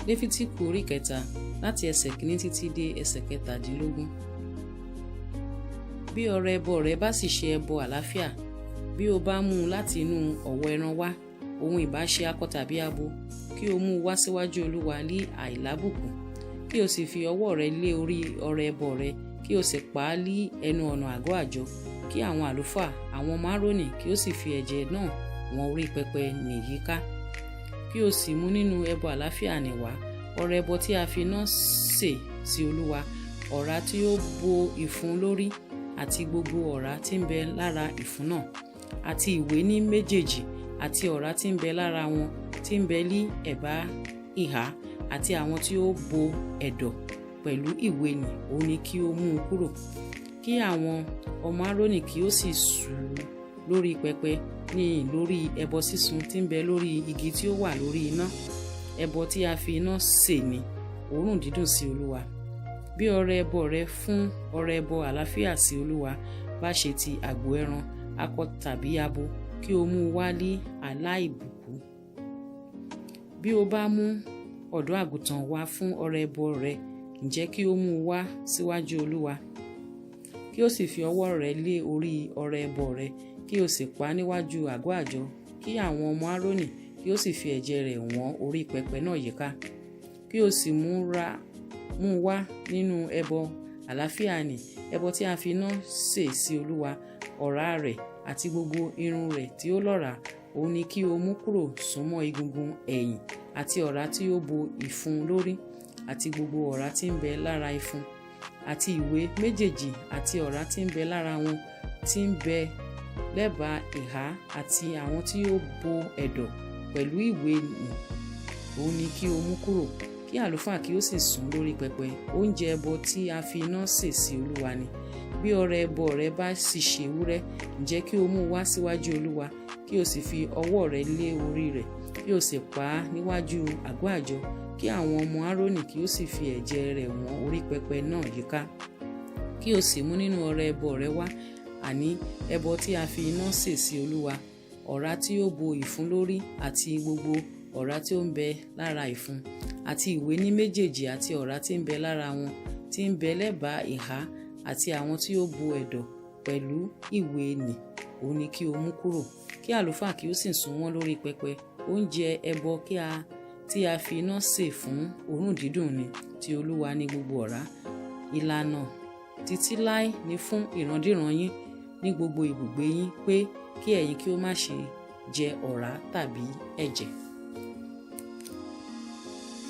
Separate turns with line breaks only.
Lefitiku orí kẹta láti ẹsẹ̀ kìíní títí dé ẹsẹ̀ kẹtàdínlógún. Bí ọrẹ ẹbọ rẹ bá sì ṣe ẹbọ àlàáfíà, bí o bá mú un láti inú ọ̀wọ́ ẹran wá, ohun ìbá ṣe akọ tàbí abo, kí o mú un wá síwájú Olúwa ní àìlábùkù, kí o sì fi ọwọ́ rẹ lé orí ọrẹ ẹbọ rẹ, kí o sì pa á lí ẹnu ọ̀nà àgọ́ àjọ, kí àwọn àlùfáà, àwọn ọmọ Árónì, kí o sì fi ẹ̀jẹ̀ náà wọ́n orí pẹpẹ nìyíká. Kí o sì mú nínú ẹbọ àlàáfíà nì wá ọrẹ ẹbọ tí a fi iná sè sí Olúwa, ọ̀rá tí ó bo ìfun lórí, àti gbogbo ọ̀rá tí ń bẹ lára ìfun náà, àti ìwé ní méjèèjì, àti ọ̀rá tí ń bẹ lára wọn tí ń bẹ lí ẹ̀bá ìhà, àti àwọn tí ó bo ẹ̀dọ̀ pẹ̀lú ìwé nì, òun ni kí o mú un kúrò. Kí àwọn ọmọ Árónì kí ó sì sù ú lórí pẹpẹ ní lórí ẹbọ sísun tí ń bẹ lórí igi tí ó wà lórí iná. Ẹbọ tí a fi iná sè ní òórùn dídùn sí Olúwa. Bí ọrẹ ẹbọ rẹ fún ọrẹ ẹbọ àlàáfíà sí Olúwa bá ṣe ti àgbò ẹran, akọ tàbí abo, kí o mú un wá lí aláìbùkù. Bí o bá mú ọ̀dọ́ àgùntàn wá fún ọrẹ ẹbọ rẹ, ǹjẹ́ kí o mú un wá síwájú Olúwa, kí o sì fi ọwọ́ rẹ lé orí ọrẹ ẹbọ rẹ, kí o sì pa á níwájú àgọ́ àjọ, kí àwọn ọmọ Árónì kí o sì fi ẹ̀jẹ̀ rẹ̀ wọ́n orí pẹpẹ náà yíká. Kí o sì mú wá nínú ẹbọ àlàáfíà nì, ẹbọ tí a fi iná sè sí Olúwa, ọ̀rá rẹ̀ àti gbogbo irun rẹ̀ tí ó lọ́ràá, òun ni kí o mú kúrò súnmọ́ egungun ẹ̀yìn, àti ọ̀rá tí ó bo ìfun lórí, àti gbogbo ọ̀rá tí ń bẹ lára ìfun, àti ìwé méjèèjì, àti ọ̀rá tí ń bẹ lára wọn tí ń bẹ lẹ́bàá ìhà, àti àwọn tí ó bo ẹ̀dọ̀ pẹ̀lú ìwé nì, òun ni kí o mú kúrò. Kí àlùfáà kí ó sì sùn lórí pẹpẹ. Oúnjẹ ẹbọ tí a fi iná sè sí Olúwa ni. Bí ọrẹ ẹbọ rẹ bá sì ṣe ewúrẹ́, ǹjẹ́ kí o mú wá síwájú Olúwa, kí o sì fi ọwọ́ rẹ lé orí rẹ̀, kí o sì pa á níwájú àgọ́ àjọ, kí àwọn ọmọ Árónì kí o sì fi ẹ̀jẹ̀ rẹ̀ wọ́n orí pẹpẹ náà yíká. Kí o sì mú nínú ọrẹ ẹbọ rẹ wá, àní ẹbọ tí a fi iná sè sí Olúwa, ọ̀rá tí ó bo ìfun lórí, àti gbogbo ọ̀rá tí ó ń bẹ lára ìfun, àti ìwé ní méjèèjì, àti ọ̀rá tí ń bẹ lára wọn tí ń bẹ lẹ́bàá ìhà, àti àwọn tí ó bo ẹ̀dọ̀ pẹ̀lú ìwé nì, òun ni kí o mú kúrò. Kí àlùfáà kí ó sì sùn wọ́n lórí pẹpẹ. Oúnjẹ ẹbọ tí a fi iná sè fún òórùn dídùn ni ti Olúwa ní gbogbo ọ̀rá. Ìlànà títí láé ni fún ìrandíran yín ní gbogbo ibùgbé yín, pé kí ẹ̀yin kí ó má ṣe jẹ ọ̀rá tàbí ẹ̀jẹ̀.